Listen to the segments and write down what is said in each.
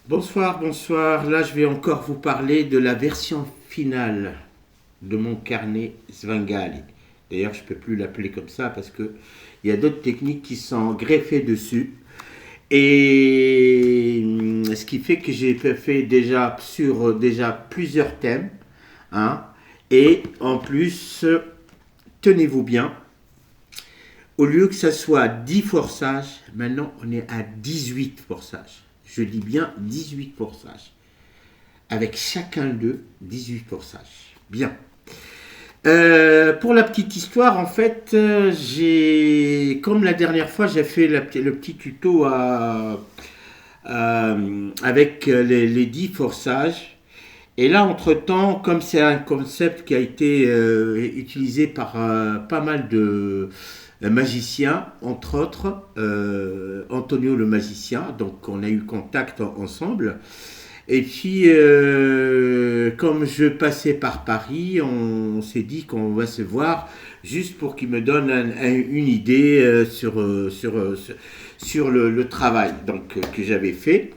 Bonsoir, bonsoir. Là, je vais encore vous parler de la version finale de mon carnet Svengali. D'ailleurs, je ne peux plus l'appeler comme ça parce que il y a d'autres techniques qui sont greffées dessus. Et ce qui fait que j'ai fait déjà sur déjà plusieurs thèmes. Hein. Et en plus, tenez-vous bien, au lieu que ça soit 10 forçages, maintenant on est à 18 forçages. Je dis bien 18 forçages. Avec chacun d'eux 18 forçages. Bien. Pour la petite histoire, en fait, comme la dernière fois, j'ai fait le petit tuto avec les 10 forçages. Et là, entre-temps, comme c'est un concept qui a été utilisé par pas mal de magiciens, entre autres, Antonio le magicien, donc on a eu contact ensemble. Et puis, comme je passais par Paris, on s'est dit qu'on va se voir juste pour qu'il me donne une idée sur le travail donc, que j'avais fait.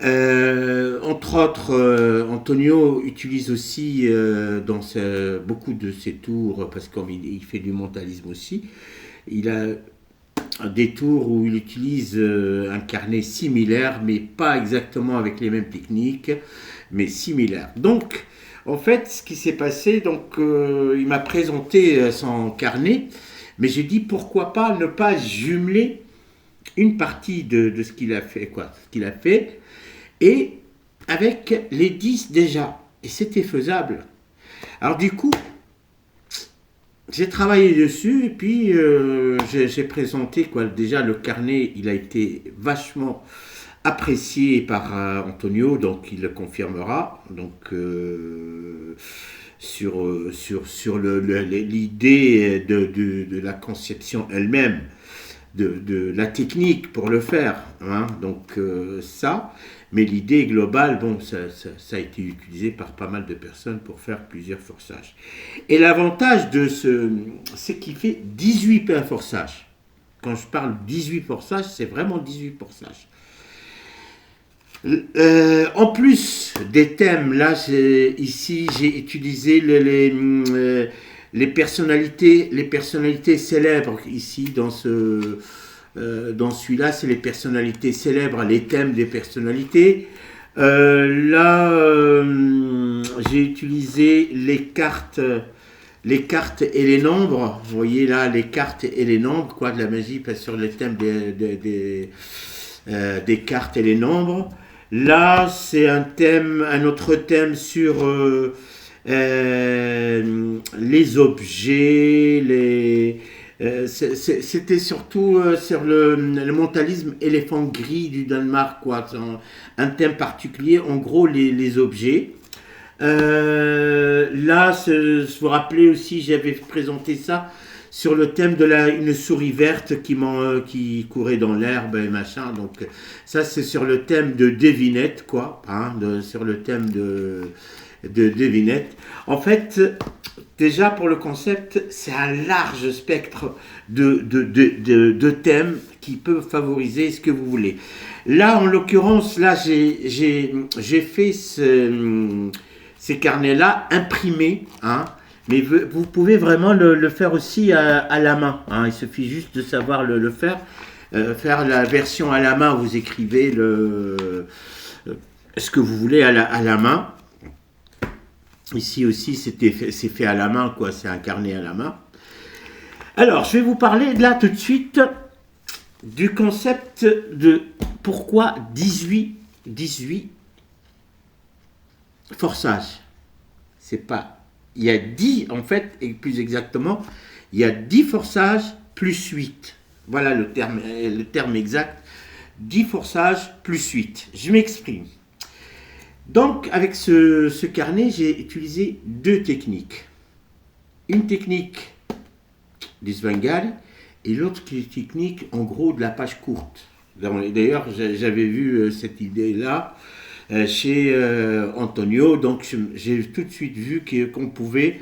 Entre autres, Antonio utilise aussi beaucoup de ses tours, parce qu'il fait du mentalisme aussi. Il a des tours où il utilise un carnet similaire, mais pas exactement avec les mêmes techniques, mais similaire. Donc, en fait, ce qui s'est passé, donc, il m'a présenté son carnet, mais j'ai dit pourquoi pas ne pas jumeler une partie de ce qu'il a fait, ce qu'il a fait, et avec les 10 déjà. Et c'était faisable. Alors du coup, j'ai travaillé dessus et puis j'ai présenté déjà le carnet, il a été vachement apprécié par Antonio, donc il le confirmera. Donc sur l'idée de la conception elle-même, de la technique pour le faire. Hein, donc ça, mais l'idée globale, bon, ça a été utilisé par pas mal de personnes pour faire plusieurs forçages. Et l'avantage c'est qu'il fait 18 forçages. Quand je parle 18 forçages, c'est vraiment 18 forçages. En plus des thèmes, là, ici, j'ai utilisé les personnalités célèbres ici dans celui-là, c'est les personnalités célèbres, les thèmes des personnalités. J'ai utilisé les cartes et les nombres. Vous voyez là, les cartes et les nombres, quoi, de la magie, pas sur les thèmes des cartes et les nombres. Là, c'est un autre thème sur les objets, c'était surtout sur le mentalisme éléphant gris du Danemark, quoi. C'est un thème particulier, en gros, les objets. Là, vous vous rappelez aussi, j'avais présenté ça sur le thème de une souris verte qui courait dans l'herbe et machin. Donc, ça, c'est sur le thème de devinette, quoi. Hein, sur le thème de devinette. En fait, déjà pour le concept, c'est un large spectre de thèmes qui peut favoriser ce que vous voulez. Là, en l'occurrence, là, j'ai fait ces carnets-là imprimés, hein, mais vous pouvez vraiment le faire aussi à la main. Hein, il suffit juste de savoir le faire. Faire la version à la main, vous écrivez ce que vous voulez à la main. Ici aussi, c'est fait à la main, quoi. C'est un carnet à la main. Alors, je vais vous parler là tout de suite du concept de pourquoi 18 forçages. C'est pas. Il y a 10, en fait, et plus exactement, il y a 10 forçages plus 8. Voilà le terme exact. 10 forçages plus 8. Je m'exprime. Donc, avec ce carnet, j'ai utilisé deux techniques. Une technique du Svengali et l'autre technique, en gros, de la page courte. D'ailleurs, j'avais vu cette idée-là chez Antonio, donc j'ai tout de suite vu qu'on pouvait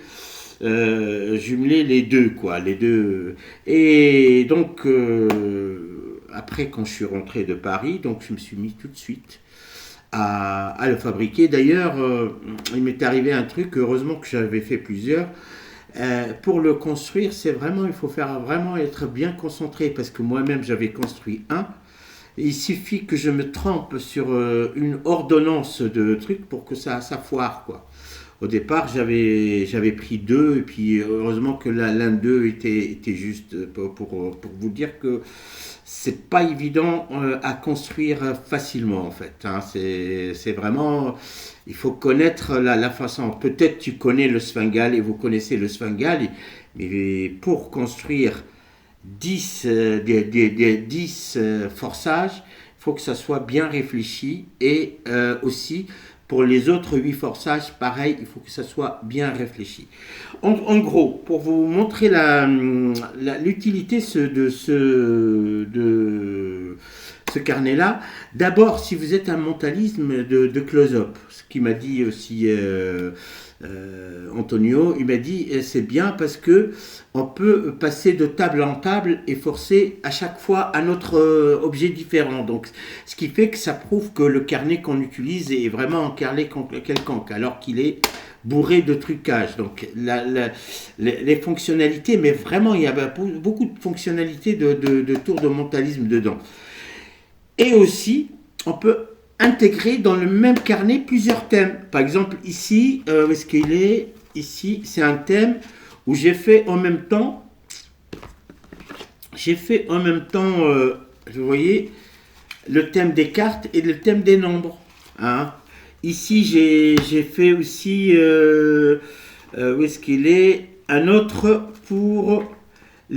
jumeler les deux, quoi. Les deux. Et donc, après, quand je suis rentré de Paris, donc je me suis mis tout de suite à le fabriquer. D'ailleurs, il m'est arrivé un truc, heureusement que j'avais fait plusieurs. Pour le construire, il faut vraiment être bien concentré parce que moi-même j'avais construit un. Il suffit que je me trempe sur une ordonnance de trucs pour que ça foire, quoi. Au départ, j'avais pris deux, et puis heureusement que l'un d'eux était juste pour vous dire que c'est pas évident à construire facilement, en fait. Hein. C'est vraiment. Il faut connaître la façon. Peut-être tu connais le Svengali et vous connaissez le Svengali, mais pour construire 10 10 forçages, il faut que ça soit bien réfléchi et aussi pour les autres 8 forçages, pareil, il faut que ça soit bien réfléchi. En gros, pour vous montrer l'utilité de ce carnet-là, d'abord, si vous êtes un mentalisme de close-up, ce qu'il m'a dit aussi Antonio, il m'a dit c'est bien parce que on peut passer de table en table et forcer à chaque fois un autre objet différent. Donc, ce qui fait que ça prouve que le carnet qu'on utilise est vraiment un carnet quelconque, alors qu'il est bourré de trucage. Donc, les fonctionnalités, mais vraiment, il y a beaucoup de fonctionnalités de tour de mentalisme dedans. Et aussi, on peut intégrer dans le même carnet plusieurs thèmes. Par exemple, ici, où est-ce qu'il est? Ici, c'est un thème où j'ai fait en même temps, vous voyez, le thème des cartes et le thème des nombres. Hein. Ici, j'ai fait aussi, où est-ce qu'il est? Un autre pour en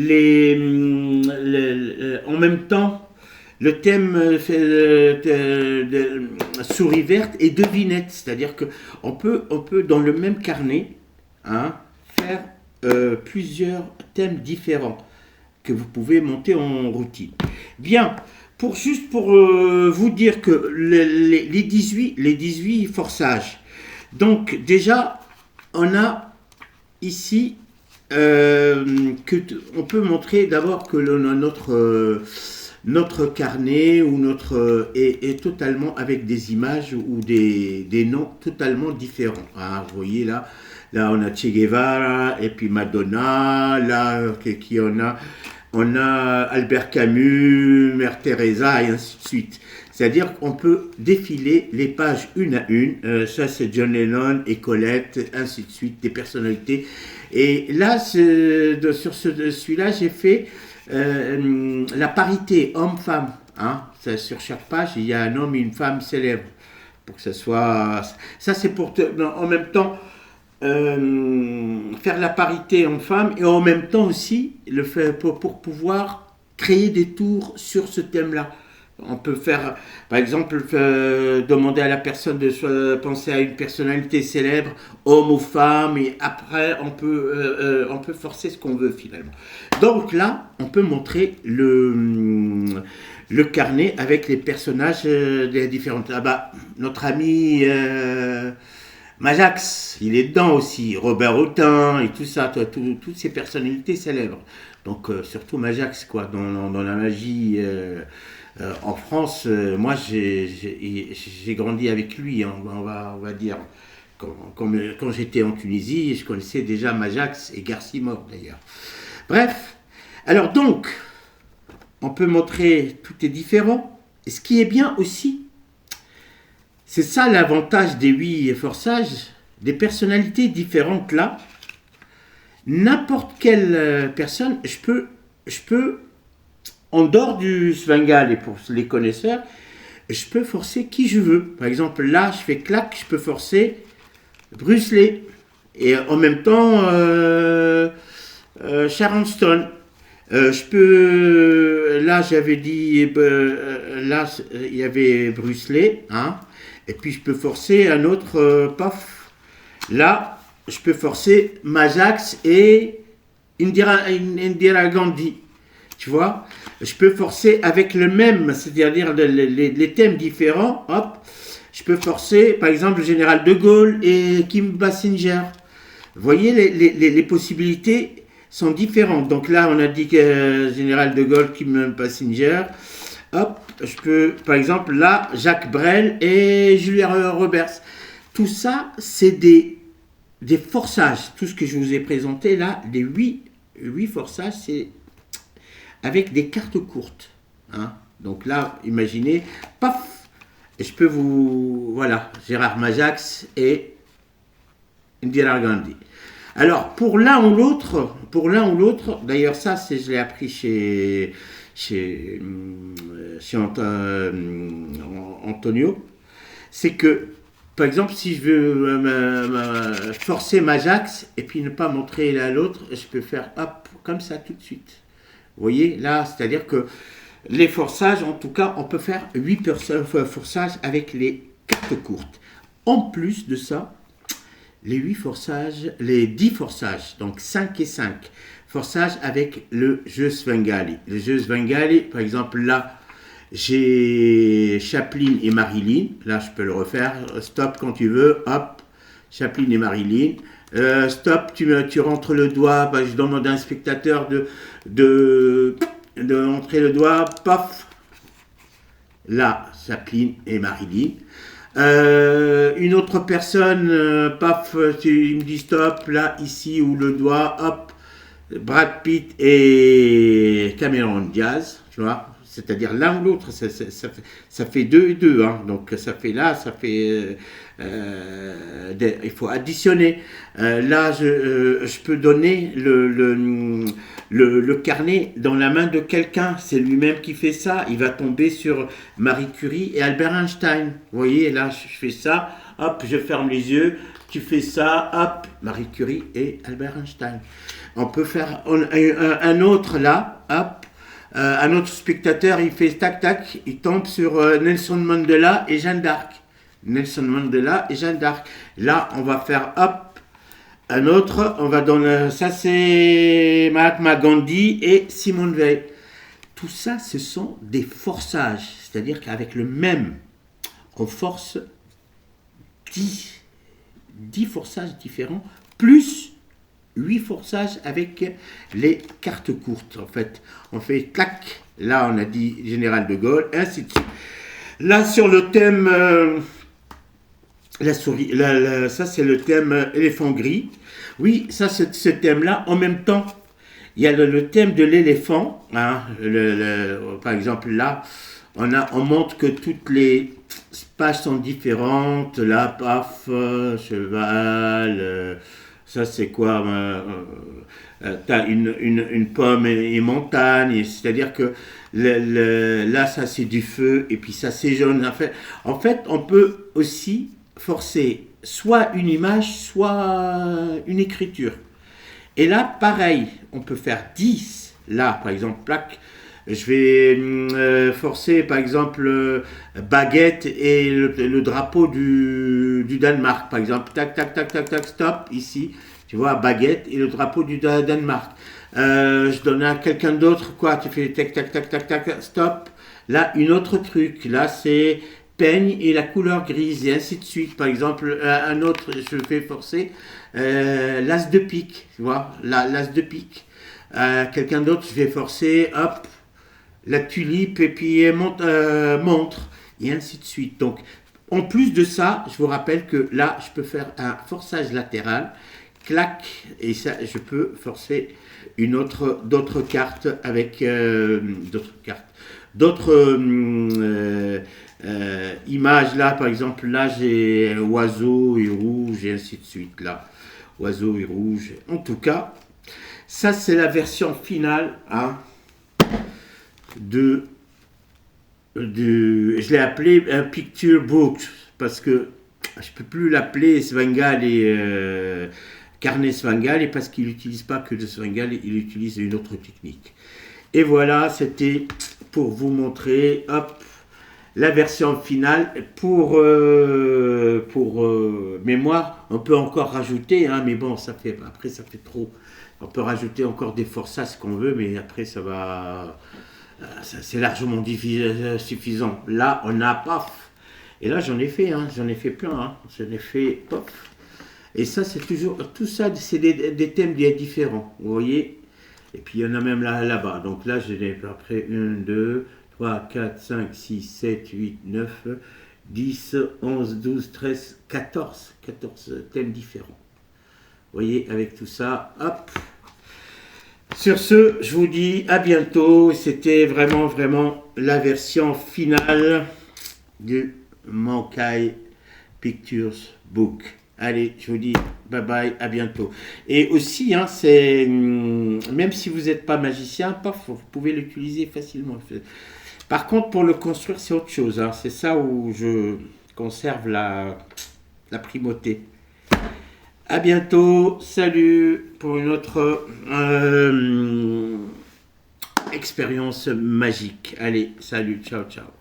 même temps, le thème de souris verte et devinette, c'est-à-dire qu'on peut dans le même carnet faire plusieurs thèmes différents que vous pouvez monter en routine. Bien, pour vous dire que les 18 forçages, donc déjà on a ici on peut montrer d'abord que notre carnet ou est totalement avec des images ou des noms totalement différents. Hein, vous voyez là on a Che Guevara et puis Madonna, là on a Albert Camus, Mère Teresa et ainsi de suite. C'est-à-dire qu'on peut défiler les pages une à une. Ça c'est John Lennon et Colette, ainsi de suite, des personnalités. Et là, sur celui-là, j'ai fait la parité homme-femme. Hein. Sur chaque page, il y a un homme et une femme célèbres. Pour que ça soit... Ça, c'est pour en même temps faire la parité homme-femme et en même temps aussi le faire pour pouvoir créer des tours sur ce thème-là. On peut faire, par exemple, demander à la personne de penser à une personnalité célèbre, homme ou femme, et après on peut forcer ce qu'on veut finalement. Donc là, on peut montrer le carnet avec les personnages des différentes. Ah bah, notre ami Majax, il est dedans aussi, Robert Hautain et tout ça, toutes ces personnalités célèbres. Donc surtout Majax, quoi, dans la magie. En France, moi j'ai grandi avec lui, hein, on va dire. Quand j'étais en Tunisie, je connaissais déjà Majax et Garcimore d'ailleurs. Bref, alors donc, on peut montrer tout est différent. Et ce qui est bien aussi, c'est ça l'avantage des 8 forçages, des personnalités différentes là. N'importe quelle personne, je peux en dehors du Svengali, et pour les connaisseurs, je peux forcer qui je veux. Par exemple, là, je fais clac, je peux forcer Bruce Lee. Et en même temps, Sharon Stone. Là, j'avais dit, là, il y avait Bruce Lee. Hein, et puis, je peux forcer un autre, paf. Là, je peux forcer Majax et Indira Gandhi. Tu vois, je peux forcer avec le même, c'est-à-dire les thèmes différents, hop, je peux forcer, par exemple, le général de Gaulle et Kim Basinger. Vous voyez, les possibilités sont différentes. Donc là, on a dit que général de Gaulle, Kim Basinger. hop, je peux, par exemple, là, Jacques Brel et Julien Roberts. Tout ça, c'est des forçages. Tout ce que je vous ai présenté là, les huit forçages, c'est avec des cartes courtes. Hein. Donc là, imaginez, paf, et je peux vous... Voilà, Gérard Majax et Indira Gandhi. Alors, pour l'un ou l'autre, d'ailleurs ça, je l'ai appris chez Antonio, c'est que, par exemple, si je veux forcer Majax et puis ne pas montrer l'un à l'autre, je peux faire hop, comme ça tout de suite. Vous voyez, là, c'est-à-dire que les forçages, en tout cas, on peut faire 8 forçages avec les cartes courtes. En plus de ça, les 8 forçages, les 10 forçages, donc 5 et 5 forçages avec le jeu Svengali. Le jeu Svengali, par exemple, là, j'ai Chaplin et Marilyn. Là, je peux le refaire. Stop quand tu veux. Hop, Chaplin et Marilyn. Stop, tu rentres le doigt. Bah, je demande à un spectateur de entrer le doigt. Paf. Là, Chaplin et Marilyn. Une autre personne, paf, il me dit stop, là, ici, où le doigt, hop, Brad Pitt et Cameron Diaz, tu vois, c'est-à-dire l'un ou l'autre, ça fait 2 et 2, hein, donc ça fait là, ça fait, il faut additionner. Là, je peux donner le carnet dans la main de quelqu'un, c'est lui-même qui fait ça, il va tomber sur Marie Curie et Albert Einstein. Vous voyez, là, je fais ça, hop, je ferme les yeux, tu fais ça, hop, Marie Curie et Albert Einstein. On peut faire un autre là, hop, un autre spectateur, il fait tac tac, il tombe sur Nelson Mandela et Jeanne d'Arc. Nelson Mandela et Jeanne d'Arc. Là, on va faire hop, un autre, on va donner, ça c'est Mahatma Gandhi et Simone Veil. Tout ça, ce sont des forçages, c'est-à-dire qu'avec le même, on force 10 forçages différents, plus 8 forçages avec les cartes courtes. En fait, on fait clac, là on a dit Général de Gaulle, et ainsi de suite. Là sur le thème, la souris, ça c'est le thème éléphant gris. Oui, ça ce thème-là, en même temps, il y a le thème de l'éléphant. Hein, par exemple là, on montre que toutes les pages sont différentes. Là, paf, cheval. Ça, c'est quoi tu as une pomme et montagne, c'est-à-dire que là, ça, c'est du feu, et puis ça, c'est jaune. En fait, on peut aussi forcer soit une image, soit une écriture. Et là, pareil, on peut faire 10. Là, par exemple, plaque. Je vais forcer, par exemple, baguette et le drapeau du Danemark, par exemple. Tac, tac, tac, tac, tac, stop, ici. Tu vois, baguette et le drapeau du Danemark. Je donne à quelqu'un d'autre, quoi. Tu fais tac, tac, tac, tac, tac, stop. Là, une autre truc. Là, c'est peigne et la couleur grise, et ainsi de suite. Par exemple, un autre, je fais forcer l'as de pique, tu vois, l'as de pique. Quelqu'un d'autre, je vais forcer, hop, la tulipe, et puis montre, et ainsi de suite. Donc, en plus de ça, je vous rappelle que là, je peux faire un forçage latéral, clac, et ça, je peux forcer d'autres cartes avec d'autres images. Là, par exemple, là, j'ai oiseau et rouge, et ainsi de suite, là. Oiseau et rouge. En tout cas, ça, c'est la version finale, hein, je l'ai appelé un picture book, parce que je ne peux plus l'appeler Svengali, carnet Svengali, parce qu'il n'utilise pas que le Svengali, il utilise une autre technique. Et voilà, c'était pour vous montrer, hop, la version finale. Pour mémoire, on peut encore rajouter, hein, mais bon, après ça fait trop. On peut rajouter encore des forçages, ce qu'on veut, mais après ça va... c'est largement suffisant. Là, on a paf. Et là, j'en ai fait plein. Hein. J'en ai fait paf. Et ça, c'est toujours... Tout ça, c'est des thèmes différents. Vous voyez. Et puis, il y en a même là-bas. Donc là, j'en ai après 1, 2, 3, 4, 5, 6, 7, 8, 9, 10, 11, 12, 13, 14 thèmes différents. Vous voyez, avec tout ça, hop. Sur ce, je vous dis à bientôt. C'était vraiment la version finale du Mankai Pictures Book. Allez, je vous dis bye bye, à bientôt. Et aussi, hein, même si vous n'êtes pas magicien, vous pouvez l'utiliser facilement. Par contre, pour le construire, c'est autre chose. Hein. C'est ça où je conserve la primauté. À bientôt, salut pour une autre expérience magique. Allez, salut, ciao, ciao.